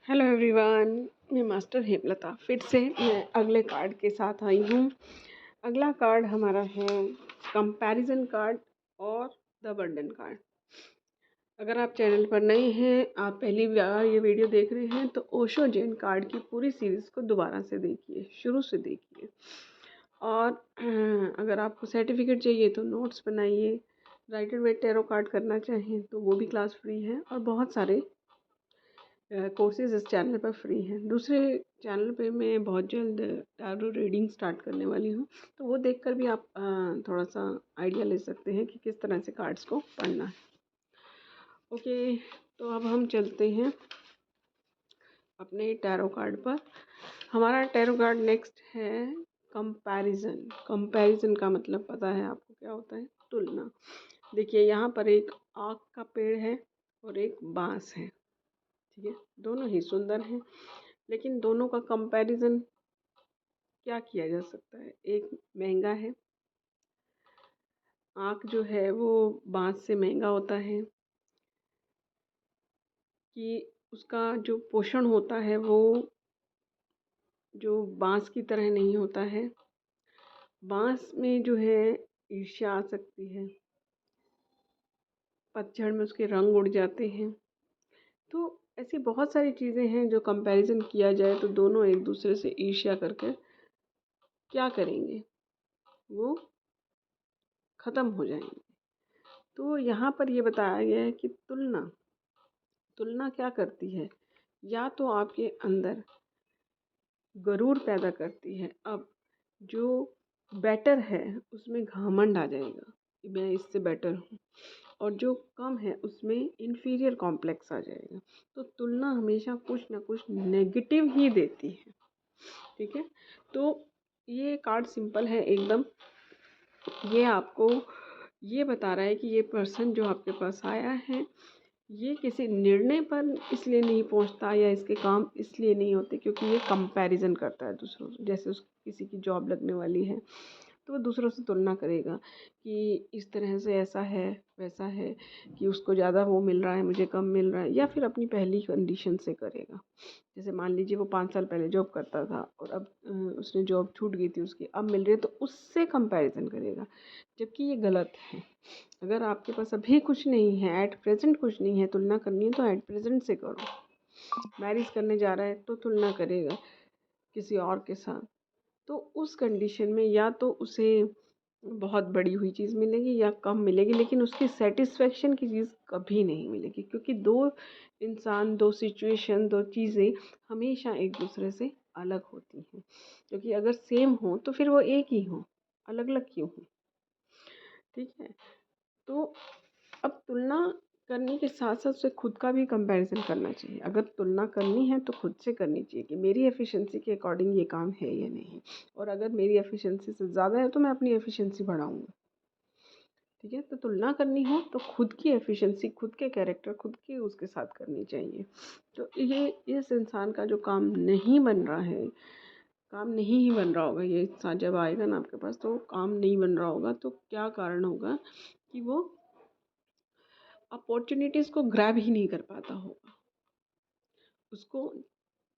Hello everyone, मैं master Hemlata फिर से मैं अगले कार्ड के साथ आई हूँ। अगला कार्ड हमारा है कंपैरिजन कार्ड और द बर्डन कार्ड। अगर आप चैनल पर नए हैं, आप पहली बार ये वीडियो देख रहे हैं, तो ओशो जैन कार्ड की पूरी सीरीज़ को दोबारा से देखिए, शुरू से देखिए। और अगर आपको सर्टिफिकेट चाहिए तो नोट्स बनाइए। राइटर वेट टैरो कार्ड करना चाहें तो वो भी क्लास फ्री है, और बहुत सारे कोर्सेज इस चैनल पर फ्री हैं। दूसरे चैनल पे मैं बहुत जल्द टैरो रीडिंग स्टार्ट करने वाली हूँ, तो वो देखकर भी आप थोड़ा सा आइडिया ले सकते हैं कि किस तरह से कार्ड्स को पढ़ना है। ओके, तो अब हम चलते हैं अपने टैरो कार्ड पर। हमारा टैरो कार्ड नेक्स्ट है कंपैरिजन। कंपैरिजन का मतलब पता है आपको क्या होता है? तुलना। देखिए, यहाँ पर एक आक का पेड़ है और एक बांस है, ठीक है। दोनों ही सुंदर हैं, लेकिन दोनों का कंपैरिजन क्या किया जा सकता है? एक महंगा है, आँख जो है वो बाँस से महंगा होता है कि उसका जो पोषण होता है वो जो बाँस की तरह नहीं होता है। बाँस में जो है ईर्ष्या आ सकती है, पतझड़ में उसके रंग उड़ जाते हैं। तो ऐसी बहुत सारी चीज़ें हैं जो कंपैरिजन किया जाए तो दोनों एक दूसरे से ईर्ष्या करके क्या करेंगे, वो ख़त्म हो जाएंगे। तो यहाँ पर ये बताया गया है कि तुलना तुलना क्या करती है? या तो आपके अंदर गरूर पैदा करती है। अब जो बेटर है उसमें घमंड आ जाएगा कि मैं इससे बेटर हूँ, और जो कम है उसमें इन्फीरियर कॉम्प्लेक्स आ जाएगा। तो तुलना हमेशा कुछ ना कुछ नेगेटिव ही देती है, ठीक है। तो ये कार्ड सिंपल है एकदम। ये आपको ये बता रहा है कि ये पर्सन जो आपके पास आया है, ये किसी निर्णय पर इसलिए नहीं पहुंचता या इसके काम इसलिए नहीं होते क्योंकि ये कंपैरिजन करता है दूसरों से। जैसे उस किसी की जॉब लगने वाली है तो वो दूसरों से तुलना करेगा कि इस तरह से ऐसा है वैसा है, कि उसको ज़्यादा वो मिल रहा है, मुझे कम मिल रहा है, या फिर अपनी पहली कंडीशन से करेगा। जैसे मान लीजिए वो 5 साल पहले जॉब करता था और अब उसने जॉब छूट गई थी उसकी, अब मिल रही है, तो उससे कंपैरिजन करेगा, जबकि ये गलत है। अगर आपके पास अभी कुछ नहीं है, एट प्रेजेंट कुछ नहीं है, तुलना करनी है तो एट प्रेजेंट से करो। मैरिज करने जा रहा है तो तुलना करेगा किसी और के साथ, तो उस कंडीशन में या तो उसे बहुत बड़ी हुई चीज़ मिलेगी या कम मिलेगी, लेकिन उसकी सेटिस्फेक्शन की चीज़ कभी नहीं मिलेगी, क्योंकि दो इंसान, दो सिचुएशन, दो चीज़ें हमेशा एक दूसरे से अलग होती हैं। क्योंकि अगर सेम हो तो फिर वो एक ही हो, अलग अलग क्यों हो, ठीक है। तो अब तुलना करने के साथ साथ उसे खुद का भी कंपैरिजन करना चाहिए। अगर तुलना करनी है तो खुद से करनी चाहिए कि मेरी एफिशिएंसी के अकॉर्डिंग ये काम है या नहीं, और अगर मेरी एफिशिएंसी से ज़्यादा है तो मैं अपनी एफिशिएंसी बढ़ाऊँगा, ठीक है। तो तुलना करनी हो तो खुद की एफिशिएंसी, खुद के कैरेक्टर, खुद के उसके साथ करनी चाहिए। तो ये इस इंसान का जो काम नहीं बन रहा है, काम नहीं ही बन रहा होगा, ये इंसान जब आएगा ना आपके पास तो काम नहीं बन रहा होगा, तो क्या कारण होगा कि वो अपॉर्चुनिटीज़ को ग्रैब ही नहीं कर पाता होगा। उसको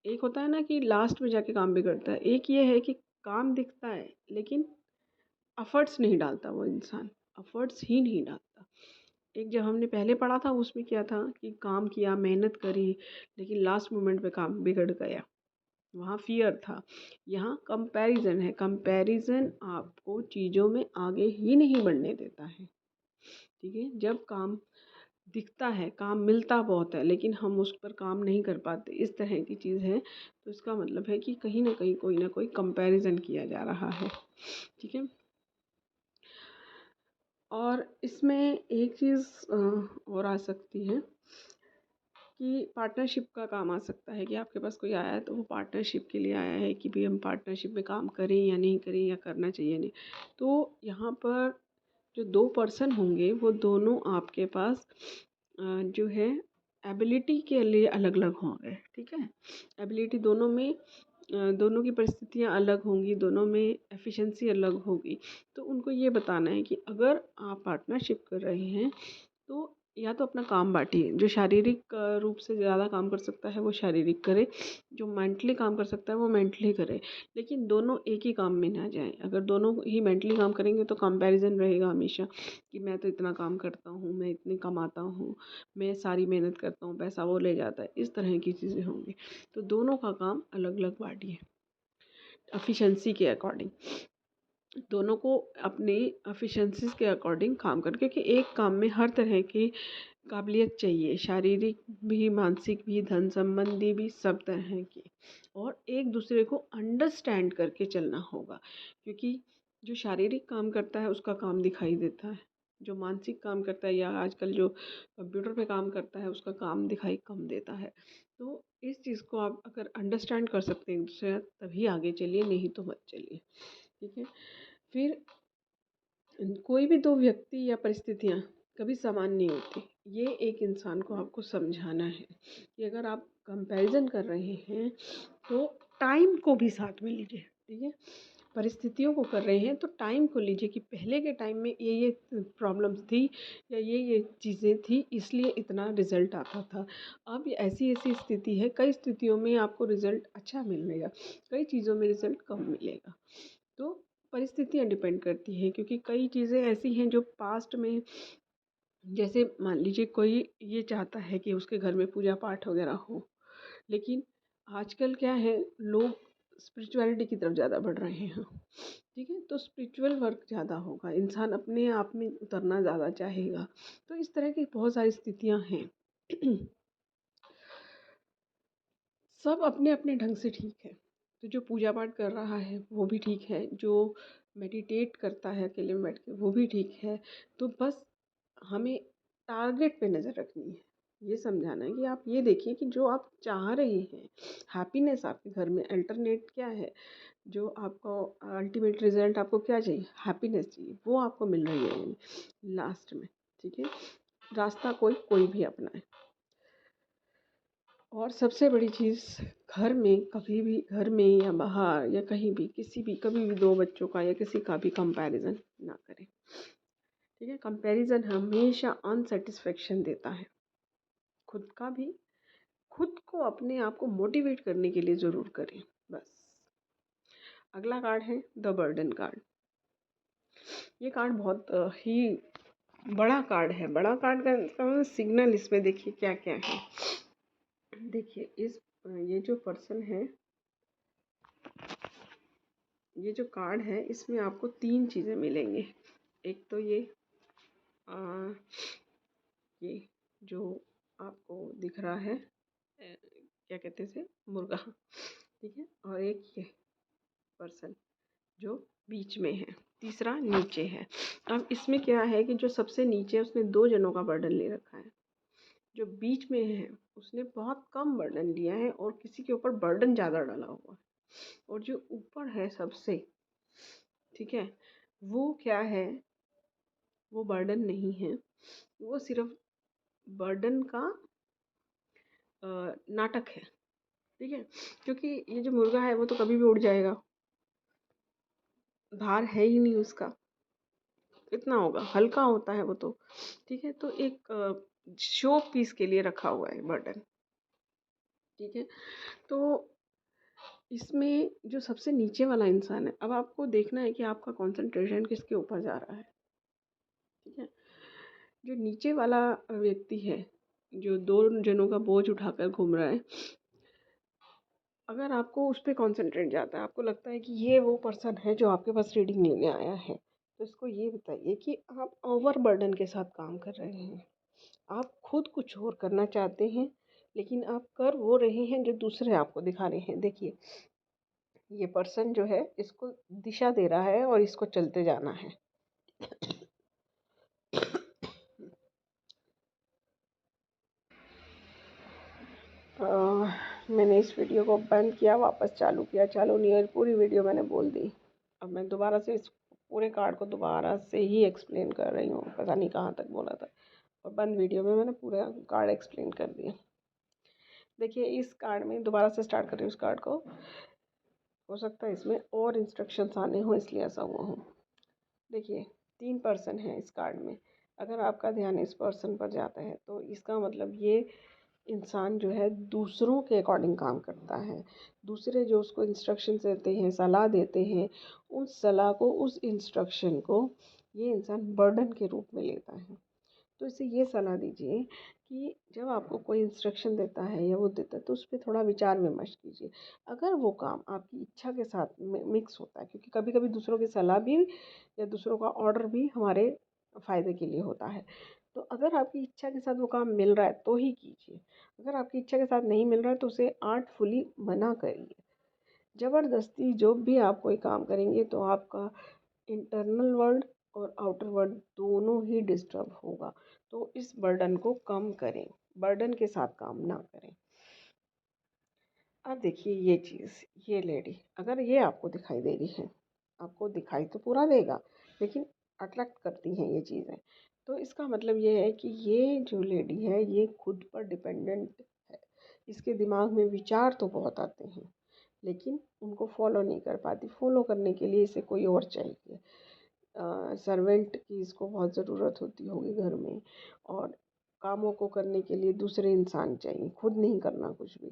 एक होता है ना कि लास्ट में जाके काम बिगड़ता है, एक ये है कि काम दिखता है लेकिन एफर्ट्स नहीं डालता वो इंसान, एफर्ट्स ही नहीं डालता। एक जब हमने पहले पढ़ा था उसमें क्या था कि काम किया, मेहनत करी, लेकिन लास्ट मोमेंट पे काम बिगड़ गया, वहाँ फियर था। यहाँ कंपैरिजन है, कंपैरिजन आपको चीज़ों में आगे ही नहीं बढ़ने देता है, ठीक है। जब काम दिखता है, काम मिलता बहुत है लेकिन हम उस पर काम नहीं कर पाते, इस तरह की चीज़ है, तो इसका मतलब है कि कहीं ना कहीं कोई ना कोई कंपैरिजन किया जा रहा है, ठीक है। और इसमें एक चीज़ और आ सकती है कि पार्टनरशिप का काम आ सकता है, कि आपके पास कोई आया है तो वो पार्टनरशिप के लिए आया है कि भाई हम पार्टनरशिप में काम करें या नहीं करें, या करना चाहिए नहीं। तो यहाँ पर जो दो पर्सन होंगे वो दोनों आपके पास जो है एबिलिटी के लिए अलग अलग होंगे, ठीक है। एबिलिटी दोनों में दोनों की परिस्थितियाँ अलग होंगी, दोनों में एफिशिएंसी अलग होगी। तो उनको ये बताना है कि अगर आप पार्टनरशिप कर रहे हैं तो या तो अपना काम बांटिए। जो शारीरिक रूप से ज़्यादा काम कर सकता है वो शारीरिक करे, जो मेंटली काम कर सकता है वो मेंटली करे, लेकिन दोनों एक ही काम में ना जाएं। अगर दोनों ही मेंटली काम करेंगे तो कंपैरिजन रहेगा हमेशा कि मैं तो इतना काम करता हूँ, मैं इतनी कमाता हूँ, मैं सारी मेहनत करता हूँ, पैसा वो ले जाता है, इस तरह की चीज़ें होंगी। तो दोनों का काम अलग अलग बांटिए एफिशिएंसी के अकॉर्डिंग। दोनों को अपनी एफिशिएंसीज के अकॉर्डिंग काम कर, क्योंकि एक काम में हर तरह की काबिलियत चाहिए, शारीरिक भी, मानसिक भी, धन संबंधी भी, सब तरह की। और एक दूसरे को अंडरस्टैंड करके चलना होगा, क्योंकि जो शारीरिक काम करता है उसका काम दिखाई देता है, जो मानसिक काम करता है या आजकल जो कंप्यूटर पे काम करता है उसका काम दिखाई कम देता है। तो इस चीज़ को आप अगर अंडरस्टैंड कर सकते हैं एक दूसरे तभी आगे चलिए, नहीं तो मत चलिए। ठीक है। फिर कोई भी दो व्यक्ति या परिस्थितियाँ कभी समान नहीं होती। ये एक इंसान को आपको समझाना है कि अगर आप कंपैरिजन कर रहे हैं तो टाइम को भी साथ में लीजिए। ठीक है। परिस्थितियों को कर रहे हैं तो टाइम को लीजिए कि पहले के टाइम में ये प्रॉब्लम्स थी या ये चीज़ें थी, इसलिए इतना रिजल्ट आता था। अब ऐसी ऐसी स्थिति है, कई स्थितियों में आपको रिजल्ट अच्छा मिलेगा, कई चीज़ों में रिजल्ट कम मिलेगा। तो परिस्थितियाँ डिपेंड करती हैं, क्योंकि कई चीज़ें ऐसी हैं जो पास्ट में, जैसे मान लीजिए कोई ये चाहता है कि उसके घर में पूजा पाठ वगैरह हो, लेकिन आजकल क्या है, लोग स्पिरिचुअलिटी की तरफ ज़्यादा बढ़ रहे हैं। ठीक है। तो स्पिरिचुअल वर्क ज़्यादा होगा, इंसान अपने आप में उतरना ज़्यादा चाहेगा। तो इस तरह की बहुत सारी स्थितियाँ हैं। सब अपने अपने ढंग से ठीक है। तो जो पूजा पाठ कर रहा है वो भी ठीक है, जो मेडिटेट करता है अकेले में बैठ के वो भी ठीक है। तो बस हमें टारगेट पे नज़र रखनी है, ये समझाना है कि आप ये देखिए कि जो आप चाह रहे हैं, हैप्पीनेस आपके घर में अल्टरनेट क्या है, जो आपको अल्टीमेट रिजल्ट आपको क्या चाहिए, हैप्पीनेस चाहिए, वो आपको मिल रही है लास्ट में। ठीक है। रास्ता कोई कोई भी अपनाए। और सबसे बड़ी चीज़, घर में कभी भी, घर में या बाहर या कहीं भी, किसी भी, कभी भी दो बच्चों का या किसी का भी कंपैरिजन ना करें। ठीक है। कंपैरिजन हमेशा अनसेटिस्फेक्शन देता है। खुद का भी, खुद को अपने आप को मोटिवेट करने के लिए ज़रूर करें बस। अगला कार्ड है द बर्डन कार्ड। ये कार्ड बहुत ही बड़ा कार्ड है। बड़ा कार्ड का सिग्नल इसमें देखिए क्या क्या है। देखिए इस ये जो पर्सन है, ये जो कार्ड है, इसमें आपको तीन चीज़ें मिलेंगी। एक तो आ, ये जो आपको दिख रहा है, क्या कहते हैं इसे, मुर्गा। ठीक है। और एक ये पर्सन जो बीच में है, तीसरा नीचे है। अब इसमें क्या है कि जो सबसे नीचे है उसने दो जनों का बर्डन ले रखा है, जो बीच में है उसने बहुत कम बर्डन लिया है और किसी के ऊपर बर्डन ज़्यादा डाला हुआ है, और जो ऊपर है सबसे, ठीक है, वो क्या है, वो बर्डन नहीं है, वो सिर्फ बर्डन का नाटक है। ठीक है। क्योंकि ये जो मुर्गा है वो तो कभी भी उड़ जाएगा, भार है ही नहीं उसका, कितना होगा, हल्का होता है वो तो। ठीक है। तो एक शो पीस के लिए रखा हुआ है बर्डन। ठीक है। तो इसमें जो सबसे नीचे वाला इंसान है, अब आपको देखना है कि आपका कंसंट्रेशन किसके ऊपर जा रहा है। ठीक है। जो नीचे वाला व्यक्ति है, जो दो जनों का बोझ उठाकर घूम रहा है, अगर आपको उस पर कॉन्सेंट्रेट जाता है, आपको लगता है कि ये वो पर्सन है जो आपके पास रीडिंग लेने आया है, तो इसको ये बताइए कि आप ओवर बर्डन के साथ काम कर रहे हैं। आप खुद कुछ और करना चाहते हैं, लेकिन आप कर वो रहे हैं जो दूसरे आपको दिखा रहे हैं। देखिए ये पर्सन जो है इसको दिशा दे रहा है और इसको चलते जाना है। मैंने इस वीडियो को बंद किया, वापस चालू किया, चालू नहीं हुई, पूरी वीडियो मैंने बोल दी। अब मैं दोबारा से इस पूरे कार्ड को दोबारा से ही एक्सप्लेन कर रही हूँ, पता नहीं कहाँ तक बोला था, और बंद वीडियो में मैंने पूरा कार्ड एक्सप्लेन कर दिया। देखिए इस कार्ड में, दोबारा से स्टार्ट कर रही हूँ इस कार्ड को, हो सकता है इसमें और इंस्ट्रक्शंस आने हों इसलिए ऐसा हुआ हो। देखिए तीन पर्सन हैं इस कार्ड में। अगर आपका ध्यान इस पर्सन पर जाता है तो इसका मतलब ये इंसान जो है दूसरों के अकॉर्डिंग काम करता है। दूसरे जो उसको इंस्ट्रक्शन देते हैं, सलाह देते हैं, उस सलाह को, उस इंस्ट्रक्शन को ये इंसान बर्डन के रूप में लेता है। तो इसे ये सलाह दीजिए कि जब आपको कोई इंस्ट्रक्शन देता है या वो देता है तो उस पर थोड़ा विचार विमर्श कीजिए। अगर वो काम आपकी इच्छा के साथ मिक्स होता है, क्योंकि कभी कभी दूसरों की सलाह भी या दूसरों का ऑर्डर भी हमारे फ़ायदे के लिए होता है। तो अगर आपकी इच्छा के साथ वो काम मिल रहा है तो ही कीजिए। अगर आपकी इच्छा के साथ नहीं मिल रहा है तो उसे आर्टफुली मना करिए। ज़बरदस्ती जो भी आप कोई काम करेंगे तो आपका इंटरनल वर्ल्ड और आउटर वर्ल्ड दोनों ही डिस्टर्ब होगा। तो इस बर्डन को कम करें, बर्डन के साथ काम ना करें। अब देखिए ये चीज़, ये लेडी अगर ये आपको दिखाई दे रही है, आपको दिखाई तो पूरा देगा लेकिन अट्रैक्ट करती हैं ये चीज़ें, तो इसका मतलब ये है कि ये जो लेडी है ये खुद पर डिपेंडेंट है। इसके दिमाग में विचार तो बहुत आते हैं लेकिन उनको फॉलो नहीं कर पाती। फॉलो करने के लिए इसे कोई और चाहिए। सर्वेंट की इसको बहुत ज़रूरत होती होगी घर में, और कामों को करने के लिए दूसरे इंसान चाहिए, खुद नहीं करना कुछ भी।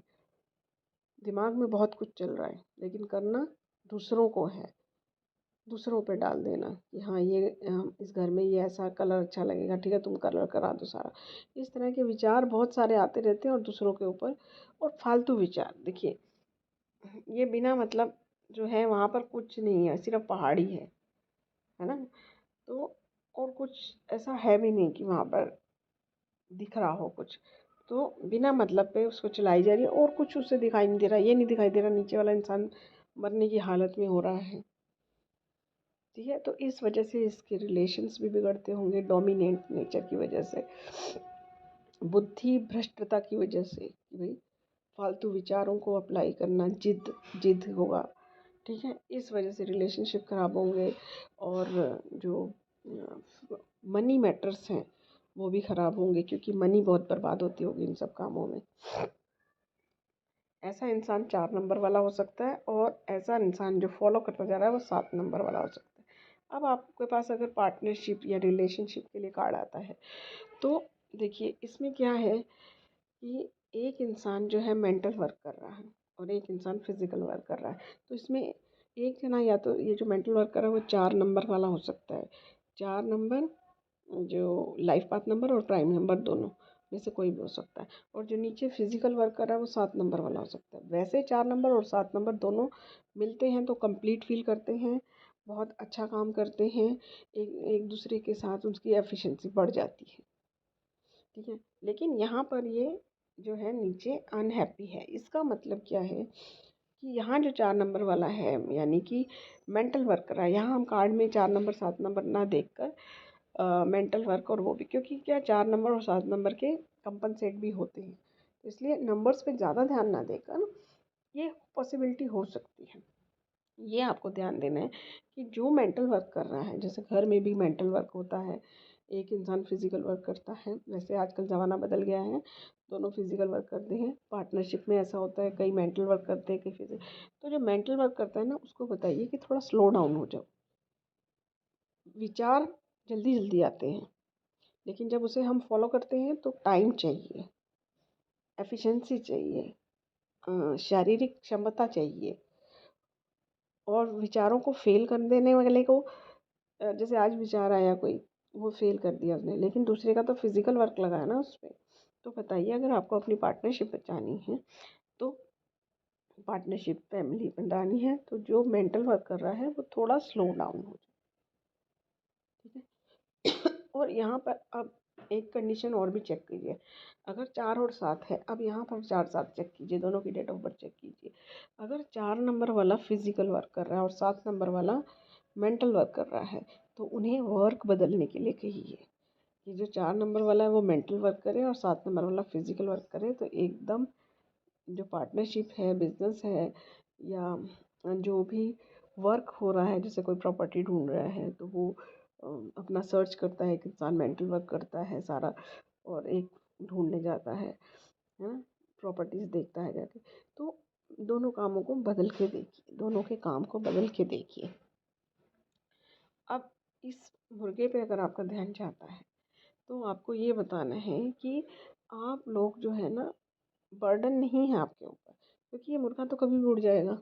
दिमाग में बहुत कुछ चल रहा है लेकिन करना दूसरों को है, दूसरों पे डाल देना कि हाँ ये इस घर में ये ऐसा कलर अच्छा लगेगा, ठीक है तुम कलर करा दो सारा। इस तरह के विचार बहुत सारे आते रहते हैं और दूसरों के ऊपर, और फालतू विचार। देखिए ये बिना मतलब जो है वहाँ पर कुछ नहीं है, सिर्फ पहाड़ी है ना। तो और कुछ ऐसा है भी नहीं कि वहाँ पर दिख रहा हो कुछ। तो बिना मतलब पे उसको चलाई जा रही है और कुछ उसे दिखाई नहीं दे रहा। ये नहीं दिखाई दे रहा नीचे वाला इंसान मरने की हालत में हो रहा है, ठीक है। तो इस वजह से इसके रिलेशंस भी बिगड़ते होंगे, डोमिनेंट नेचर की वजह से, बुद्धि भ्रष्टता की वजह से कि भाई फालतू विचारों को अप्लाई करना, जिद जिद होगा, ठीक है। इस वजह से रिलेशनशिप खराब होंगे और जो मनी मैटर्स हैं वो भी ख़राब होंगे, क्योंकि मनी बहुत बर्बाद होती होगी इन सब कामों में। ऐसा इंसान 4 नंबर वाला हो सकता है और ऐसा इंसान जो फॉलो करता जा रहा है वो 7 नंबर वाला हो सकता है। अब आपके पास अगर पार्टनरशिप या रिलेशनशिप के लिए कार्ड आता है तो देखिए इसमें क्या है कि एक इंसान जो है मेंटल वर्क कर रहा है और एक इंसान फिजिकल वर्क कर रहा है। तो इसमें एक जना, या तो ये जो मेंटल वर्क कर रहा है वो 4 नंबर वाला हो सकता है। 4 नंबर जो लाइफ पाथ नंबर और प्राइम नंबर दोनों में से कोई भी हो सकता है। और जो नीचे फिजिकल वर्क कर रहा है वो 7 नंबर वाला हो सकता है। वैसे 4 नंबर और 7 नंबर दोनों मिलते हैं तो कंप्लीट फील करते हैं, बहुत अच्छा काम करते हैं, एक एक दूसरे के साथ उसकी एफिशिएंसी बढ़ जाती है, ठीक है। लेकिन यहाँ पर ये जो है नीचे अनहैप्पी है। इसका मतलब क्या है कि यहाँ जो 4 नंबर वाला है यानी कि मेंटल वर्क कर रहा है, यहाँ हम कार्ड में 4 नंबर 7 नंबर ना देखकर मेंटल वर्क, और वो भी क्योंकि क्या 4 नंबर और 7 नंबर के कंपनसेट भी होते हैं, तो इसलिए नंबर्स पे ज़्यादा ध्यान ना देकर ये पॉसिबिलिटी हो सकती है। ये आपको ध्यान देना है कि जो मेंटल वर्क कर रहा है, जैसे घर में भी मेंटल वर्क होता है, एक इंसान फिजिकल वर्क करता है, वैसे आजकल ज़माना बदल गया है, दोनों फिजिकल वर्क करते हैं। पार्टनरशिप में ऐसा होता है, कई मेंटल वर्क करते हैं, कई फिजिकल। तो जो मेंटल वर्क करता है ना उसको बताइए कि थोड़ा स्लो डाउन हो जाओ। विचार जल्दी जल्दी आते हैं लेकिन जब उसे हम फॉलो करते हैं तो टाइम चाहिए, एफिशिएंसी चाहिए, शारीरिक क्षमता चाहिए, और विचारों को फेल कर देने वाले को, जैसे आज विचार आया कोई, वो फेल कर दिया उसने, लेकिन दूसरे का तो फिजिकल वर्क लगा है ना उस पर। तो बताइए अगर आपको अपनी पार्टनरशिप बचानी है, तो पार्टनरशिप फैमिली बनानी है, तो जो मेंटल वर्क कर रहा है वो थोड़ा स्लो डाउन हो जाए, ठीक है। और यहाँ पर अब एक कंडीशन और भी चेक कीजिए। अगर 4 और 7 है, अब यहाँ पर 4 7 चेक कीजिए, दोनों की डेट ऑफ बर्थ चेक कीजिए। अगर 4 नंबर वाला फिजिकल वर्क कर रहा है और 7 नंबर वाला मेंटल वर्क कर रहा है तो उन्हें वर्क बदलने के लिए कहिए कि जो 4 नंबर वाला है वो मेंटल वर्क करे और 7 नंबर वाला फिजिकल वर्क करे। तो एकदम जो पार्टनरशिप है, बिजनेस है, या जो भी वर्क हो रहा है, जैसे कोई प्रॉपर्टी ढूंढ रहा है तो वो अपना सर्च करता है, एक इंसान मेंटल वर्क करता है सारा और एक ढूंढने जाता है ना, प्रॉपर्टीज देखता है जाके। तो दोनों कामों को बदल के देखिए, दोनों के काम को बदल के देखिए। अब इस मुर्गे पे अगर आपका ध्यान जाता है तो आपको ये बताना है कि आप लोग जो है ना, बर्डन नहीं है आपके ऊपर, क्योंकि ये मुर्गा तो कभी भी उड़ जाएगा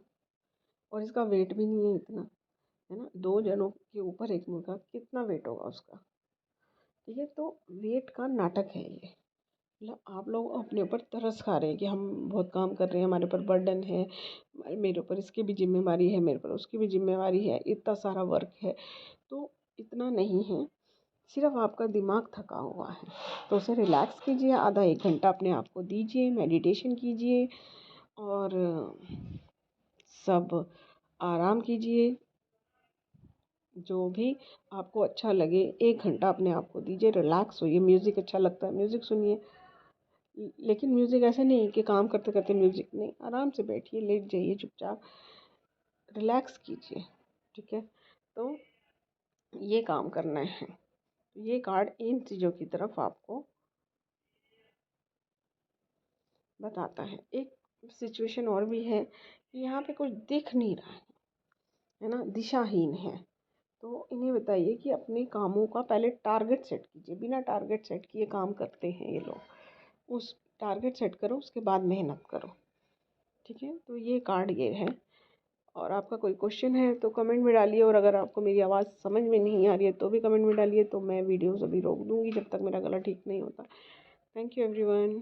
और इसका वेट भी नहीं है इतना, है ना। 2 जनों के ऊपर एक मुर्गा, कितना वेट होगा उसका, ठीक है। तो वेट का नाटक है ये। मतलब आप लोग अपने ऊपर तरस खा रहे हैं कि हम बहुत काम कर रहे हैं, हमारे ऊपर बर्डन है, मेरे ऊपर इसकी भी जिम्मेवारी है, मेरे ऊपर उसकी भी जिम्मेवारी है, इतना सारा वर्क है। तो इतना नहीं है, सिर्फ आपका दिमाग थका हुआ है, तो उसे रिलैक्स कीजिए। आधा 1 घंटा अपने आप को दीजिए, मेडिटेशन कीजिए और सब आराम कीजिए। जो भी आपको अच्छा लगे, 1 घंटा अपने आप को दीजिए, रिलैक्स होइए। म्यूज़िक अच्छा लगता है, म्यूज़िक सुनिए, लेकिन म्यूज़िक ऐसे नहीं कि काम करते करते म्यूज़िक नहीं, आराम से बैठिए, लेट जाइए चुपचाप, रिलैक्स कीजिए, ठीक है। तो ये काम करना है। ये कार्ड इन चीज़ों की तरफ आपको बताता है। एक सिचुएशन और भी है कि यहाँ पे कुछ दिख नहीं रहा है ना, दिशाहीन है। तो इन्हें बताइए कि अपने कामों का पहले टारगेट सेट कीजिए। बिना टारगेट सेट किए काम करते हैं ये लोग। उस टारगेट सेट करो, उसके बाद मेहनत करो, ठीक है। तो ये कार्ड ये है। और आपका कोई क्वेश्चन है तो कमेंट में डालिए, और अगर आपको मेरी आवाज़ समझ में नहीं आ रही है तो भी कमेंट में डालिए, तो मैं वीडियोज़ अभी रोक दूँगी जब तक मेरा गला ठीक नहीं होता। Thank you everyone.